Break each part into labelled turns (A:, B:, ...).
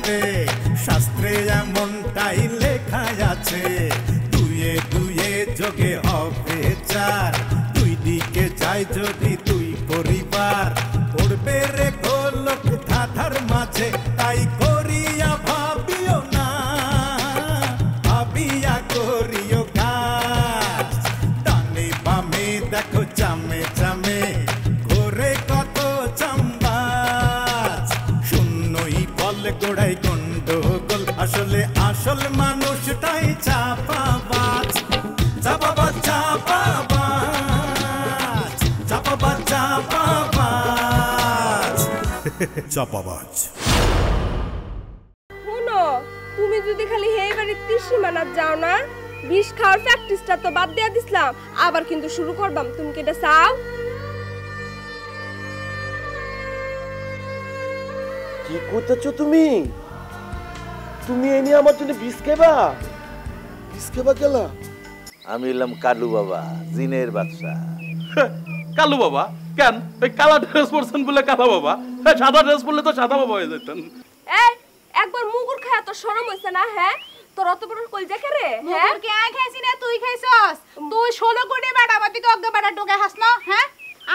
A: রে শাস্ত্রে এমনটাই লেখা আছে দুয়ে দুয়ে যোগে হবে চার দুই দিকে যায় যদি দুই পরিবার পড়বে রে গোলক ধাঁধার মাঝে তাই করিয়া ভাবিও না ভাবিয়া করিও কাজ ডানে বামে দেখো চামে চামে ঘোরে কত চাম্বাজ শূন্যই বলে গোড়াই গন্ডগোল আসলে আসল মানুষটাই চাপাবাজ চাপাবাজ চাপাবাজ চাপাবাজ চাপাবাজ চাপাবাজ
B: শুনো তুমি যদি খালি এই বাড়ির ত্রিসীমানাত যাও না বিষ খাওয়ার প্র্যাকটিসটা তো বাদ দিয়া দিছিলাম আবার কিন্তু শুরু করবাম তুমি কি এটা চাও
C: কি করতেছো তুমি তুমি এনে আমার জন্য বিষ খেবা গেলা
D: আমি এলাম কালু বাবা জিনের বাদশা
E: কালু বাবা কেন ওই কালা ড্রেস পরছেন বলে কালা বাবা সাদা ড্রেস পরলে তো সাদা বাবা হয়ে যেতেন
B: এই একবার মুগুর খায়া তো শরম হইছে না হ্যাঁ তোর অত বড় কলজা কে রে হ্যাঁ
F: কে আই খাইছি না তুই খাইছস তুই 16 কোটি বেটা বাতি তো অজ্ঞা বেটা টোকে হাস না হ্যাঁ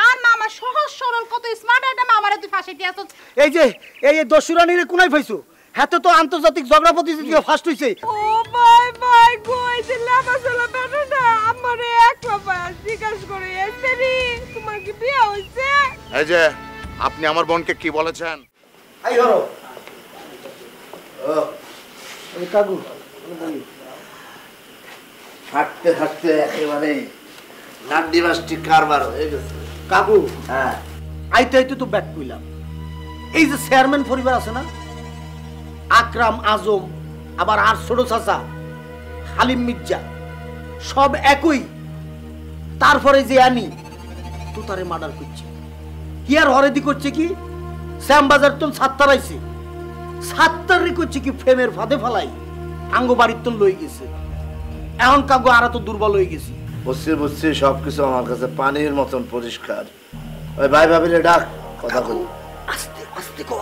F: আর মামা সহজ সরল কত স্মার্ট একটা মামারে তুই ফাঁসি দিয়াছস
C: এই যে এই দশুরানিরে কোনায় পাইছো হাতে তো আন্তর্জাতিক ঝগড়া প্রতিযোগিতা ফার্স্ট হইছে
B: ও বাই বাই কই দিলা মাসালা বেটাটা আমারে একলা পায় জিজ্ঞাস করে এসেরি তোমার কি বিয়ে হইছে
G: এই যে আপনি আমার বোনকে কি বলেছেন
C: আই হরো ও কাকু
D: হাঁটতে হাঁটতে একেবারে নাড্ডি মাস্টি কারবার হয়ে গেছে
C: কাকু
D: হ্যাঁ
C: আইতে আইতে তো ব্যাক কইলাম এই যে চেয়ারম্যান পরিবার আছে না আকরাম আজম আবার আর ছোট চাচা হালিম মির্জা সব একই তারপরে যে আনি তো তারে মার্ডার করছে কি আর হরেদি করছে কি শ্যামবাজার তো সাত্তার আইছে সাত্তারি করছে কি ফ্রেমের ফাঁদে ফালাই আঙ্গ বাড়ির তো লই গেছে এখন কাকু আরা তো দুর্বল হয়ে গেছি
D: বুঝছি সবকিছু আমার কাছে পানির মতন পরিষ্কার ওই ভাই ভাবিলে ডাক কথা কই
C: আস্তে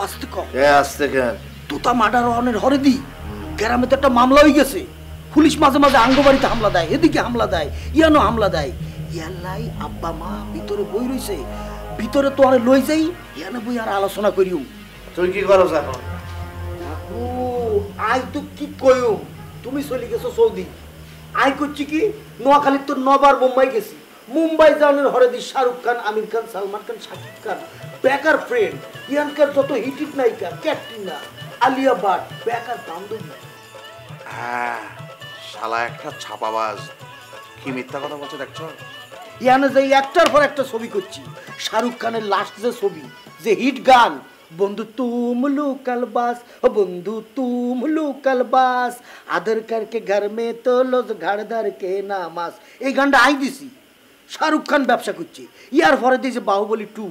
C: আস্তে কো
D: কে আসছে কেন
C: তুতা মার্ডার অনের হরেদি গ্রামে তো একটা মামলা হয়ে গেছে পুলিশ মাঝে মাঝে আঙ্গবাড়িতে হামলা দেয় এদিকে হামলা দেয় ইয়ানো হামলা দেয় ইয়ালাই আব্বা মা ভিতরে বই রইছে ভিতরে তো আরে লই যাই ইয়ানে বই আর আলোচনা করিও
D: তুই কি করছ এখন
C: ও আই তো কি কইও তুমি চলে গেছো সৌদি আই করছি কি নোয়াখালীর তো নবার মুম্বাই গেছি মুম্বাই যাওয়ার হরেদি শাহরুখ খান আমির খান সালমান খান শাকিব খান বেকার ফ্রেন্ড ইয়ানকার যত হিটিট নায়িকা ক্যাটরিনা আলিয়া ভাট বেকার বান্ধবী
G: হ্যাঁ শালা একটা ছাপাবাজ কি মিথ্যা কথা বলছে দেখছো
C: ইয়ানে যে একটার পর একটা ছবি করছি শাহরুখ খানের লাস্ট যে ছবি যে হিট গান বন্ধু তুম লোকাল বাস বন্ধু তুম লোকাল বাস আদর করকে ঘর মে তো লোজ ঘাড়দার কে নামাস এই গানটা আই দিছি শাহরুখ খান ব্যবসা করছে ইয়ার পরে দিয়েছে বাহুবলী 2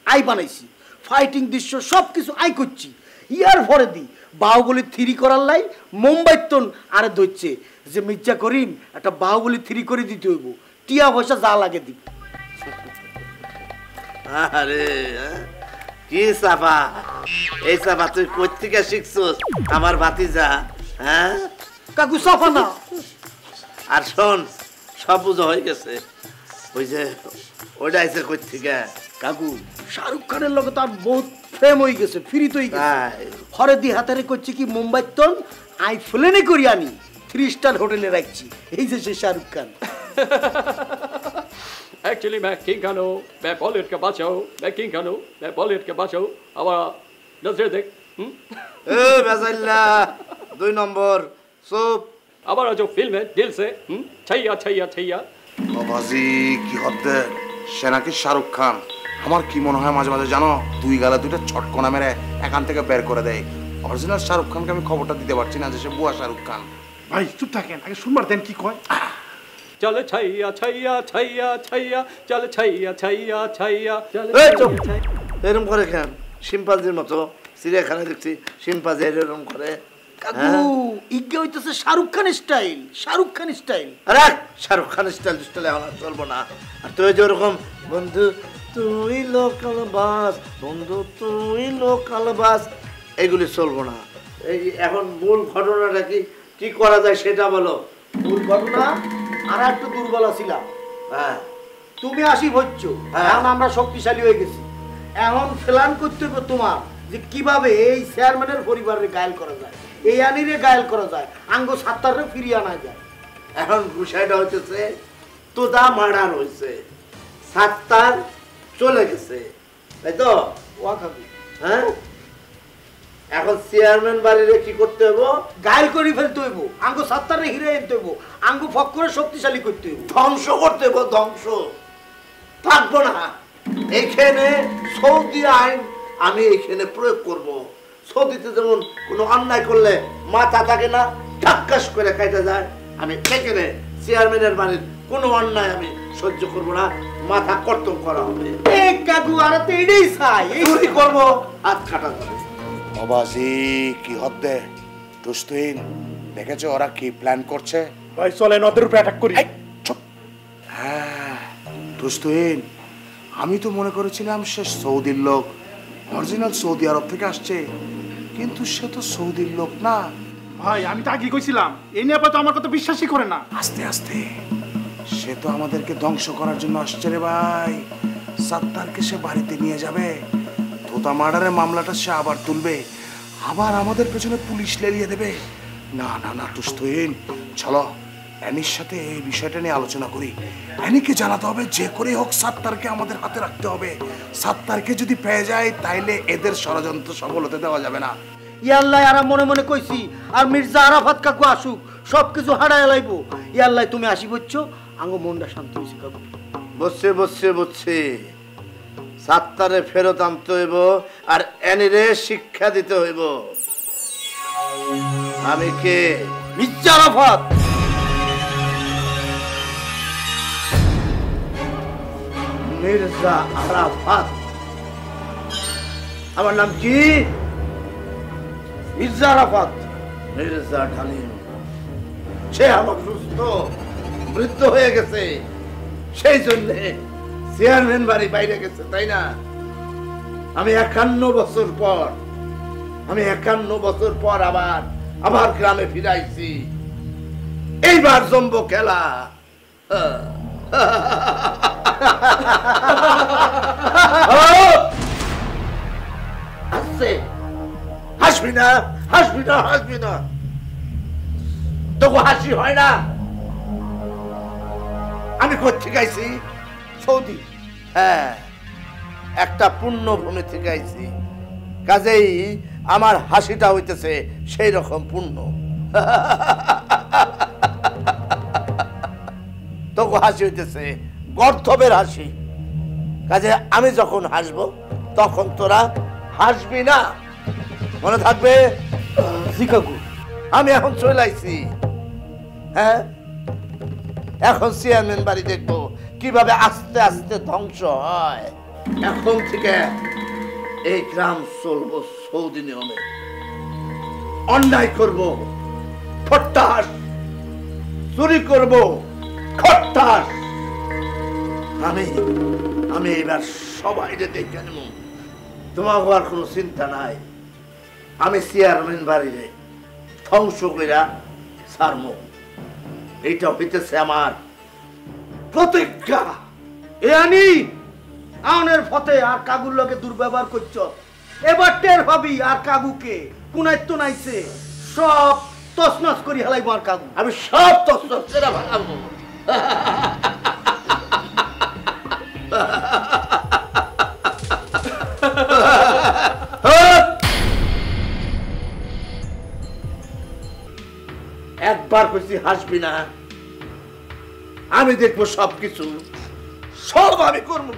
C: আই বানাইছি ফাইটিং দৃশ্য সব কিছু আই করছি ইয়ার পরে দি বাহুবলী 3 করার লাই মুম্বাই তন আরে ধরছে যে মির্জা করিম একটা বাহুবলী 3 করে দিতে হইব টিয়া পয়সা যা লাগে দিব
D: আরে কি সাফা এই সাফা তুই কই থেকে শিখছস আমার ভাতিজা হ্যাঁ
C: কাকু সাফা না
D: আর শোন সব বুঝা হয়ে গেছে ওই যে ওইটা আইছে কই থেকে
C: কাকু শাহরুখ খানের লগে তার বহুত প্রেম হয়ে গেছে ফ্রি তো হয়ে গেছে হরে দি হাতারে করছে কি মুম্বাই তন আই ফ্লেনে করি আনি 3 স্টার হোটেলে রাখছি এই যে সে শাহরুখ খান
E: एक्चुअली मैं किंग खान हूँ मैं बॉलीवुड का बादशाह हूँ मैं किंग खान हूँ मैं बॉलीवुड का बादशाह हूँ हमारा नजर देख
D: ए बेजाल्ला 2 নম্বর চুপ
E: हमारा जो फिल्म है दिल से छैया छैया छैया
G: বাবাজি কি হচ্ছে সে নাকি শাহরুখ খান আমার কি মনে হয় মাঝে মাঝে জানো দুই গালা দুইটা ছটকনা মেরে এখান থেকে বের করে দেয় অরিজিনাল শাহরুখ খানকে আমি খবরটা দিতে পারছি না যে সে বুয়া শাহরুখ খান
H: ভাই চুপ থাকেন আগে শুনবার দেন কি কয়
E: चल छैया छैया छैया छैया चल छैया छैया छैया चल
D: এরকম করে কেন শিম্পাঞ্জির মতো চিড়িয়াখানায় দেখছি শিম্পাঞ্জি এরকম করে
C: কাকু ইগে হইতেছে শাহরুখ খান স্টাইল
D: আরে শাহরুখ খান স্টাইল আমার চলবো না আর তুই যে ওরকম বন্ধু তুই লোকাল বাস বন্ধু তুই লোকাল বাস এগুলি চলবো না এই এখন মূল ঘটনাটা কি কি করা যায় সেটা বলো।
C: মূল ঘটনা আর একটু দুর্বল ছিলাম।
D: হ্যাঁ
C: তুমি আসি হচ্ছ, এখন আমরা শক্তিশালী হয়ে গেছি। এখন প্ল্যান করতে হবে তোমার যে কিভাবে এই চেয়ারম্যানের পরিবারের গায়েল করা যায়, এই আনিরে গায়েল করা যায়, আঙ্গ সাত্তারে ফিরিয়ে আনা যায়।
D: এখন বিষয়টা হচ্ছে তোদা মার্ডার হয়েছে, সাত্তার চলে গেছে, তাই তো?
C: ওয়া খাবি
D: হ্যাঁ, এখন চেয়ারম্যান বাড়িরে কি করতে হবে?
C: গায়েল করে ফেলতে হইব, আঙ্গ সাত্তারে হিরে আনতে হইব, আঙ্গ ফক্করে শক্তিশালী করতে হইব,
D: ধ্বংস করতে হবে। ধ্বংস থাকবো না এইখানে। সৌদি আইন আমি এইখানে প্রয়োগ করব। সৌদিতে যেমন কোনো অন্যায় করলে মাথা থাকে না, ঠাক্কাস করে কাটা যায়, আমি এখানে চেয়ারম্যানের বাড়ির কোনো অন্যায় আমি সহ্য করব না, মাথা কর্তন করা হবে।
C: এই কাকু আর তো এটাই চাই, এই
D: চুরি করবো, হাত কাটা যাবে।
G: বাবাজি কি হদ্দে টুস্তুইন, দেখেছো ওরা কি প্ল্যান করছে?
H: ভাই চলেন ওদের উপরে অ্যাটাক করি।
G: চুপ। হ্যাঁ টুস্তুইন, আমি তো মনে করেছিলাম সে সৌদির লোক, অরিজিনাল সৌদি আরব থেকে আসছে, কিন্তু সে তো সৌদির লোক না।
H: ভাই আমি তো আগে কইছিলাম, এই নিয়ে তো আমার কথা বিশ্বাসই করে না।
G: আস্তে আস্তে সে তো আমাদেরকে ধ্বংস করার জন্য আসছে রে ভাই। সাত্তারকে সে বাড়িতে নিয়ে যাবে, তোতা মার্ডারের মামলাটা সে আবার তুলবে, আবার আমাদের পেছনে পুলিশ লেলিয়ে দেবে। না না না টুস্তুইন, চলো অ্যানির সাথে এই বিষয়টা নিয়ে আলোচনা করি। অ্যানিকে জানাতে হবে যে করে হোক সাত্তারকে আমাদের হাতে রাখতে হবে। সাত্তারকে যদি পেয়ে যায় তাইলে এদের ষড়যন্ত্র সফল হতে দেওয়া যাবে না।
C: ইয়াল্লাই আর মনে মনে কইছি, আর মির্জা আরাফাত কাকু আসুক, সবকিছু হারায় লাইব। ইয়াল্লাই তুমি আসি বলছো, আঙ্গ মনটা শান্ত হয়েছে কাকু।
D: বসছে বসছে বসছে, সাত্তারে ফেরত আনতে হইব আর এনিরে শিক্ষা দিতে হইব। আমি কে?
C: মির্জা আরাফাত।
D: মির্জা আরাফাত। আমার নাম কি?
C: মির্জা আরাফাত।
D: মির্জা ঢালিম। সে আমার সুস্থ মৃত্যু হয়ে গেছে, সেই জন্য চেয়ারম্যান বাড়ি বাইরে গেছে, তাই না? আমি 51 বছর পর আবার গ্রামে ফিরাইছি। এইবার জমবো খেলা। হাসছে, হাসবি না, হাসবি না, হাসবি না, তোকে হাসি হয় না। আমি কোথেকে আইছি? সৌদি। হ্যাঁ, একটা পুণ্যভূমি থেকে আইছি, কাজেই আমার হাসিটা হইতেছে সেই রকম পুণ্য। তোকে হাসি হইতেছে গর্ধবের হাসি, কাজে আমি যখন হাসবো তখন তোরা হাসবি না, মনে থাকবে?
C: জি কাকু।
D: আমি এখন চলে আইছি। হ্যাঁ, এখন চেয়ারম্যান বাড়ি দেখবো কিভাবে আস্তে আস্তে ধ্বংস হয়। এখন থেকে এই গ্রাম চলবো সৌদি নিয়মে। অন্যায় করব খট্টাস, চুরি করব খট্টাস। আমি এবার সবাই দেখে নেব, তোমার হওয়ার কোনো চিন্তা নাই। আমি চেয়ারম্যান বাড়িরে ধ্বংস কইরা ছাড়বো, এইটা হইতেছে আমার প্রতিজ্ঞা।
C: এ আনি আউনের ফতে আর কাগুর লগে দুর্ব্যবহার করছ, এবার টের পাবি আর কাগুকে কুনাইতো নাইছে, সব তছনছ করি হেলাইব আর কাগু।
D: আমি সব তছনছ করে ভাঙাবো। একবার কইছি হাসবি না, আমি দেখবো সবকিছু, সব আমি করবো,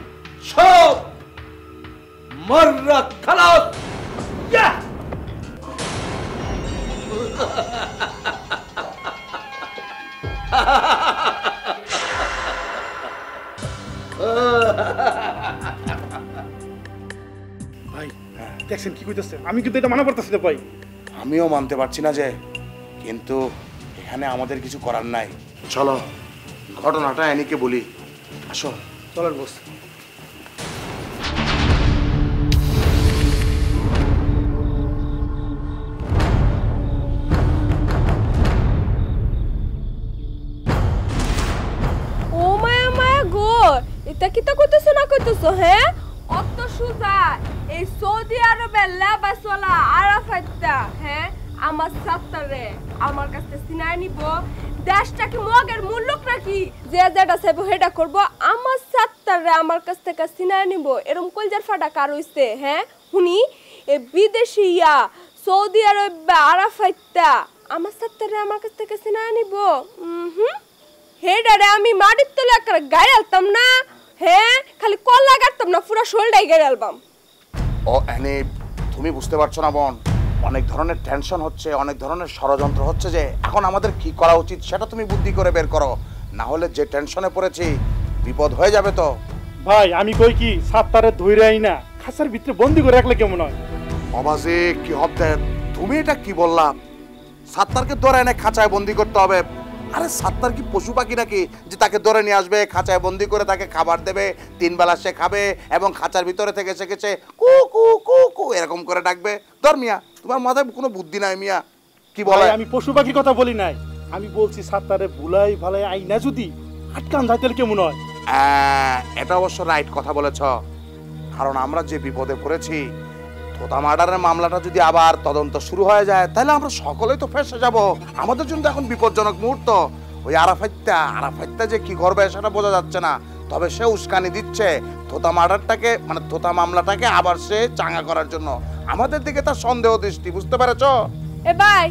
D: সব মররা খালাস।
H: ভাই দেখছেন কি কইতেছে, আমি কিন্তু এটা মানা করতেছি না ভাই।
G: আমিও মানতে পারছি না যে, কিন্তু এখানে আমাদের কিছু করার নাই। চলো ঘটনাটা অ্যানিকে বলি, আসো।
H: চলেন বস।
B: এই সৌদি আরবের লেবাসওয়ালা আরাফাতটা হ্যাঁ আমার সাত্তারে আমার কাছে সিনায় নিব দেশটা কি মগের মূল্যক নাকি যে যেটা চাইবো সেটা করবো আমার সাত্তারে আমার কাছ থেকে সিনায় নিব এরকম কলজার ফাটা কার হইছে হ্যাঁ শুনি এ বিদেশি ইয়া সৌদি আরব আরাফাতটা আমার সাত্তারে আমার কাছ থেকে সিনায় নিব হেডারে আমি মাটির তলে একটা গায়ে আলতাম না হ্যাঁ খালি কল্লা কাটতাম না পুরো শোলটাই গায়ে আলবাম
G: ও এনে তুমি বুঝতে পারছো না বোন, অনেক ধরনের টেনশন হচ্ছে, অনেক ধরনের ষড়যন্ত্র হচ্ছে, যে এখন আমাদের কি করা উচিত সেটা তুমি বুদ্ধি করে বের করো, না হলে যে টেনশনে পড়েছি বিপদ হয়ে যাবে তো।
H: ভাই আমি কই কি সাত্তারে ধইরাই না খাঁচার ভিতরে বন্দি করে রাখলে কেমন হয়?
G: অবাজে কি হবে, তুমি এটা কি বললা? সাত্তারকে ধরে এনে খাঁচায় বন্দি করতে হবে? আরে সাত্তার কি পশু পাখি নাকি যে তাকে ধরে নিয়ে আসবে, খাঁচায় বন্দি করে তাকে খাবার দেবে, 3 বেলা সে খাবে এবং খাঁচার ভিতরে থেকে শিখেছে কু কু কু কু এরকম করে ডাকবে? ধর মিয়া, তোমার মাথায় কোনো বুদ্ধি নাই মিয়া। কি বলে?
H: আমি পশু পাখির কথা বলি নাই, আমি বলছি সাত্তারে ভুলাই ভালাই আইনা যদি আটকান যায় তাহলে কেমন হয়?
G: এটা অবশ্য রাইট কথা বলেছ, কারণ আমরা যে বিপদে পড়েছি, তোতা মার্ডারের মামলাটা যদি আবার তদন্ত শুরু হয়ে যায় তাহলে আমরা সকলেই তো ফেঁসে যাব। আমাদের জন্য এখন বিপজ্জনক মুহূর্ত। ওই আরাফাতটা যে কি করবে সেটা বোঝা যাচ্ছে না, তবে সে উস্কানি দিচ্ছে তোতা মার্ডারটাকে, মানে তোতা মামলাটাকে আবার সে চাঙ্গা করার জন্য। আমাদের দিকে তার সন্দেহ দৃষ্টি, বুঝতে পেরেছ?
B: এ ভাই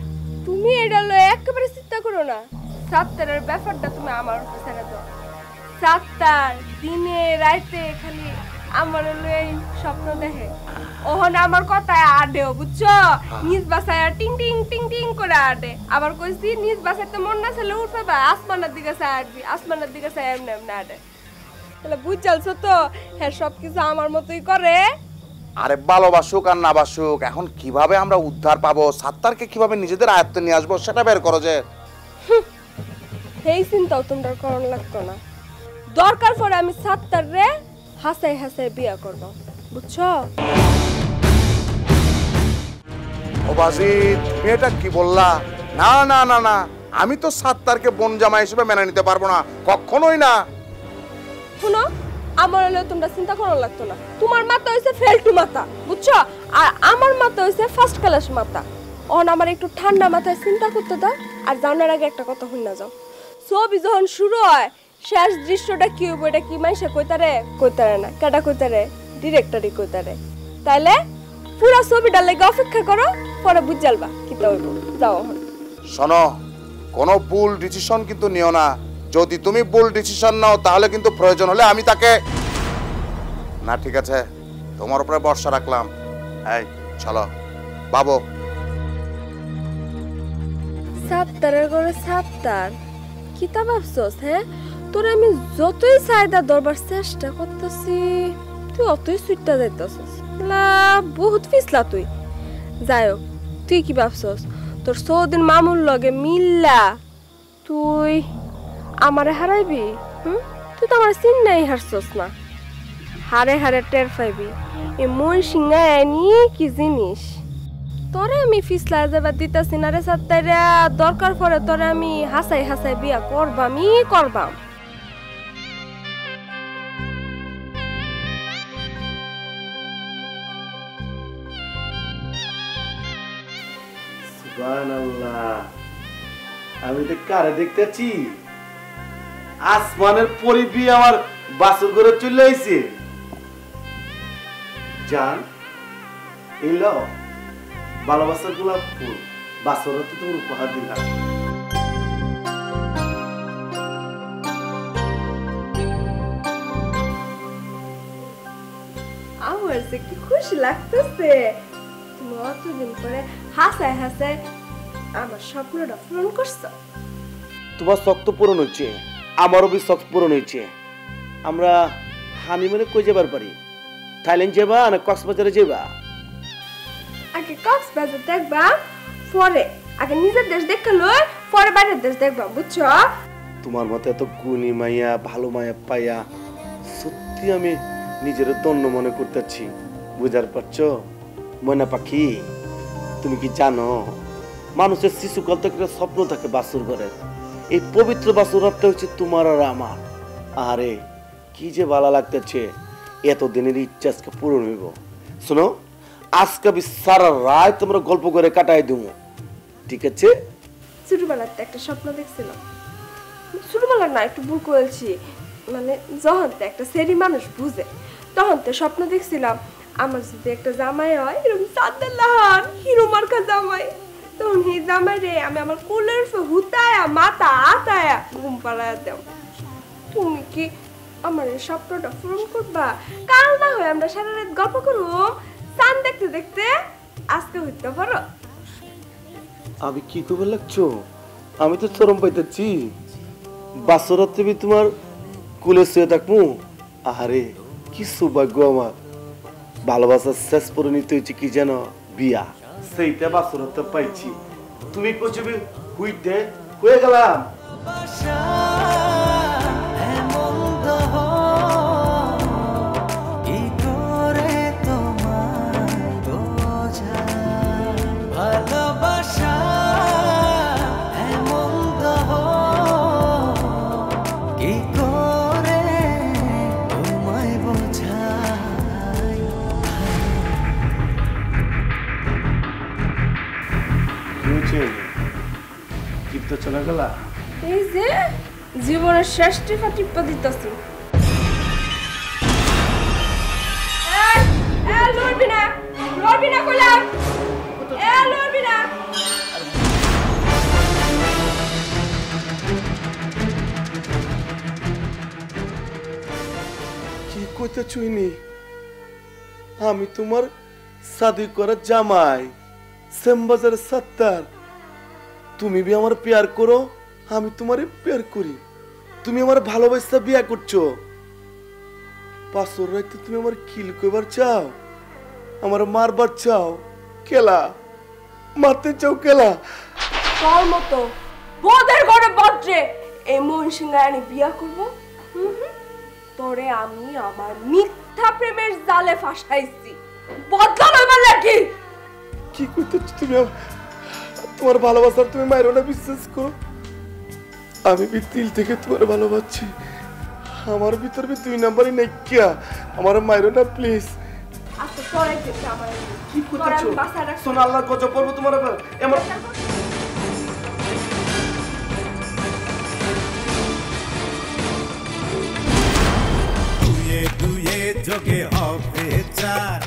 B: তুমি এটা লো একেবারে চিন্তা করো না, সাত্তারের ব্যাপারটা তুমি আমার উপর ছেড়ে দাও। সাত্তার দিনে রাতে খালি আমার লই স্বপ্ন দেখে, ওহন আমার কথায় আডেও বুঝছো, নিজ বাসায় টিং টিং টিং টিং করে আডে। আবার কইছি নিজ বাসায় তো মন না ছেলে উঠবে বা আসমানের দিকে চাই আডবি, আসমানের দিকে চাই এমনি এমনি আডে। তাহলে বুঝছালছো তো হ্যাঁ সবকিছু আমার মতোই করে।
G: আরে ভালোবাসুক আর না বাসুক, এখন কিভাবে আমরা উদ্ধার পাবো, সাত্তারকে কিভাবে নিজেদের আয়ত্তে নিয়ে আসবো সেটা বের করো। যে
B: এই চিন্তাও তোমরা করণ লাগতো না, দরকার পড়ে আমি সাত্তার রে হাসাই হাসাই বিয়া করব, বুঝছো?
G: ও বাজি, তুমি এটা কি বললা? না না না না, আমি তো সাত্তারকে বোন জামাই হিসেবে মেনে নিতে পারবো না, কখনোই না।
B: শুনো, আমার হলেও তোমরা চিন্তা করা লাগতো না, তোমার মাথা হয়েছে ফেলটু মাথা, বুঝছো? আর আমার মাথা হয়েছে ফার্স্ট ক্লাস মাথা। অন আমার একটু ঠান্ডা মাথায় চিন্তা করতে দাও। আর জানার আগে একটা কথা শুনে যাও, ছবি যখন শুরু হয় শেষ দৃশ্যটা কি হইব এটা কি মাইসে কইতারে না, কেটা কইতারে? ডিরেক্টরই কইতারে। তাইলে পুরো ছবিটার লেগে অপেক্ষা করো, পরে বুঝ যালবা কিতা হইব। যাও এখন।
G: শোনো, কোনো ভুল ডিসিশন কিন্তু নিও না। যদি তুমি ভুল ডিসিশন নাও তাহলে কিন্তু প্রয়োজন হলে আমি তাকে না, ঠিক আছে, তোমার উপরে ভরসা রাখলাম। এই চলো বাবু।
B: সাত্তারের ঘরে সাত্তার কিতা ভাবছস? হ্যাঁ, তোর আমি যতই চাহিদা ধরবার চেষ্টা করতেছি তুই অতই সুইটটা যাইতেছস, বহুত পিছলা তুই। যাই হোক, তুই কি ভাবছস তোর সৌদিন মামুর লগে মিল্লা তুই আমারে হারাইবি? তুই তো আমার চিন্নাই হারছস না, হারে হারে টের পাইবি এ মই সিংহায় আনি কি জিনিস। তোরে আমি ফিসলা যাবার দিতেছি না রে সাত্তাইরা, দরকার পড়ে তোরে আমি হাসাই হাসাই বিয়া করবাম।
I: সুবহানাল্লাহ, আমি তো কারে দেখতেছি? আসমানের পরিবি আমার বাসর করে চলে আইছে। জান এলো ভালোবাসার গোলাপ ফুল, বাসর তো তোর উপহার দিলাম।
B: আমার যে কি খুশি লাগতেছে, তুমি অতদিন পরে হাসায় হাসায় আমার স্বপ্নটা পূরণ করছো।
I: তোমার শখ তো পূরণ হচ্ছে, আমারও বি শখ পূরণ হয়েছে। আমরা হানিমুনে কই যাবার পারি? থাইল্যান্ড যাবা না কক্সবাজারে যাবা?
B: আগে কক্সবাজার দেখবা, পরে আগে নিজের দেশ দেখা লই, পরে বাইরের দেশ দেখবা, বুঝছো?
I: তোমার মতো এত গুণী মাইয়া, ভালো মাইয়া পাইয়া সত্যি আমি নিজের ধন্য মনে করতেছি। বুঝার পারছো ময়না পাখি? তুমি কি জানো মানুষের শিশুকাল থেকে স্বপ্ন থাকে বাসুর ঘরের, এই পবিত্র বাসুর ঘরটা হচ্ছে তোমার আর আমার। আরে কি যে ভালো লাগতেছে, এতদিনের ইচ্ছা আজকে পূরণ হইব। শোনো, আজকে আমি সারা রাত তোমরা গল্প করে কাটাই দেবো, ঠিক আছে?
B: ছোটবেলাতে একটা স্বপ্ন দেখছিলাম, ছোটবেলা না একটু ভুল করেছি, মানে যখন তো একটা সেরি মানুষ বুঝে তখন তো স্বপ্ন দেখছিলাম আমার যদি একটা জামাই হয় এরকম চাঁদের লাহান হিরো মার্কা জামাই, তখন এই জামাই রে আমি আমার কোলের হুতায়া মাথা আতায়া ঘুম পাড়ায়া দেব। তুমি কি আমার এই স্বপ্নটা পূরণ করবা? কাল না হয় আমরা সারা রাত গল্প করব চাঁদ দেখতে দেখতে, আজকে হইতে পারো?
I: আমি কি করবে লাগছো? আমি তো চরম পাইতেছি, বাসরাত তুমি তোমার কুলে শুয়ে থাকবো। আরে কি সৌভাগ্য আমার, ভালোবাসার শেষ পরিণত হয়েছে কি যেন বিয়া, সেইটা বাসরাত পাইছি। তুমি কচবি হুইতে হয়ে গেলাম। চলে গেল
B: এই যে জীবনের শেষ টিপা টিপা দিতেছি। লড়বি না, লড়বি না কইলাম, লড়বি না।
I: কি কইতে চুইনি? আমি তোমার শাদি করার জামাই, শ্যামবাজার সত্তার। তুমি বি আমার প্যার করো, আমি তোমারে প্যার করি। তুমি আমার ভালোবাসা বিয়া করছো, পাঁচর রাইতে তুমি আমার কিল কইবার চাও, আমার মারবার চাও, কেলা মারতে চাও কেলা?
B: তোর মতো বোধের ঘরে বজ্রে এই মনসিংহায় আমি বিয়া করবো? তোরে আমি আমার মিথ্যা প্রেমের জালে ফাঁসাইছি, বদলা লইবার লাগি।
I: কি করতেছ তুমি? তোমার ভালোবাসার তুমি মাইরো না, বিশ্বাস করো। আমি তিল থেকে তোমার ভালোবাসছি, আমার ভিতর দুই নাম্বারই নেই কিয়া, আমার মাইরো না প্লিজ।
B: আচ্ছা পরে যেতে আমার
I: কি করতেছ? শোনো, আল্লাহর গজব পড়বো তোমার উপর। এমন
A: দুয়ে দুয়ে যোগে হবে চার।